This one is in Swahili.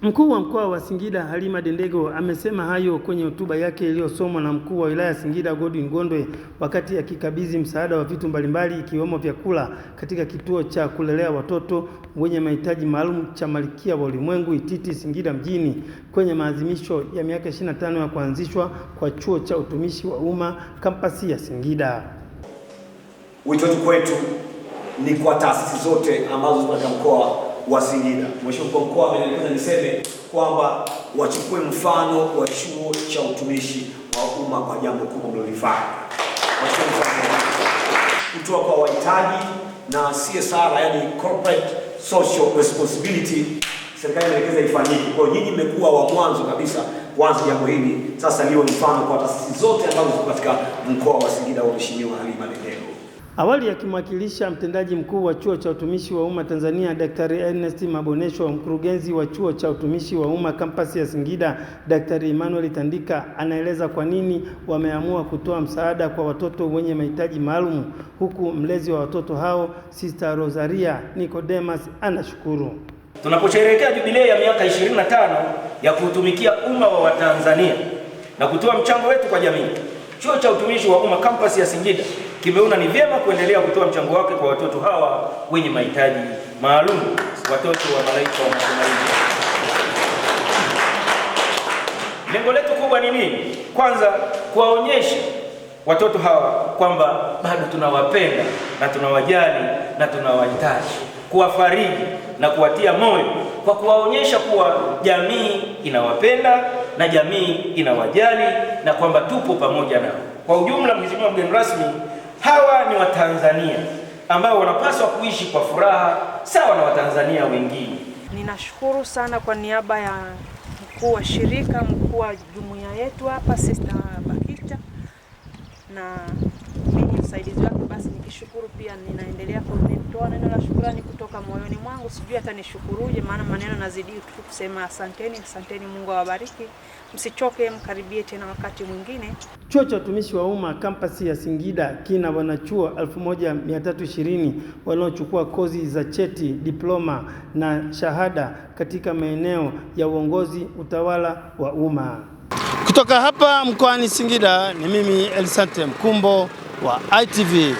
Mkuu wa mkoa wa Singida Halima Dendego amesema hayo kwenye hotuba yake iliyosomwa na mkuu wa wilaya Singida Godwin Gondwe wakati akikabidhi msaada wa vitu mbalimbali ikiwemo vyakula katika kituo cha kulelea watoto wenye mahitaji maalum cha Malkia wa Ulimwengu Ititi Singida mjini kwenye maadhimisho ya miaka 25 ya kuanzishwa kwa chuo cha utumishi wa umma kampasi ya Singida. Wito wetu kwetu ni kwa taasisi zote ambazo ziko katika mkoa wa Singida. Mheshimiwa Mkuu wa Mkoa amenielekeza niseme kwamba wachukue mfano wa chuo cha utumishi wa umma kwa jambo kubwa mlilofanya. Wachukue mfano kutoa kwa wahitaji na CSR, yani corporate social responsibility, serikali inaelekeza ifanyike. Kwa hiyo nyinyi mmekuwa wa mwanzo kabisa kuanza jambo hili, sasa liwe mfano kwa taasisi zote ambazo ziko katika mkoa wa Singida wa Mheshimiwa Halima Dendego. Awali akimwakilisha mtendaji mkuu wa chuo cha utumishi wa umma Tanzania Daktari Ernest Mabonesho, mkurugenzi wa chuo cha utumishi wa umma kampasi ya Singida Daktari Emmanuel Tandika anaeleza kwa nini wameamua kutoa msaada kwa watoto wenye mahitaji maalum, huku mlezi wa watoto hao Sister Rosaria Nicodemus anashukuru. Tunaposherehekea jubilei ya miaka 25 ya kuutumikia umma wa Watanzania na kutoa mchango wetu kwa jamii, chuo cha utumishi wa umma kampasi ya Singida kimeona ni vyema kuendelea kutoa mchango wake kwa watoto hawa wenye mahitaji maalum, watoto wa malaika wa matumaini. Lengo letu kubwa ni nini? Kwanza, kuwaonyesha watoto hawa kwamba bado tunawapenda na tunawajali na tunawahitaji, kuwafariji na kuwatia moyo kwa kuwaonyesha kuwa jamii inawapenda na jamii inawajali na kwamba tupo pamoja nao. Kwa ujumla, Mheshimiwa mgeni rasmi, hawa ni Watanzania ambao wanapaswa kuishi kwa furaha sawa na Watanzania wengine. Ninashukuru sana kwa niaba ya mkuu wa shirika, mkuu wa jumuiya yetu hapa Sister Bakita na mimi msaidizi wake, basi nikishukuru pia ninaendelea kutoa neno la shukrani kutoka moyoni mwangu. Sijui hata nishukuruje, maana maneno nazidi kusema asanteni, asanteni, Mungu awabariki. Msichoke, mkaribie tena wakati mwingine. Chuo cha utumishi wa umma kampasi ya Singida kina wanachuo 1320 wanaochukua kozi za cheti, diploma na shahada katika maeneo ya uongozi, utawala wa umma. Kutoka hapa mkoani Singida ni mimi Elisante Mkumbo wa ITV.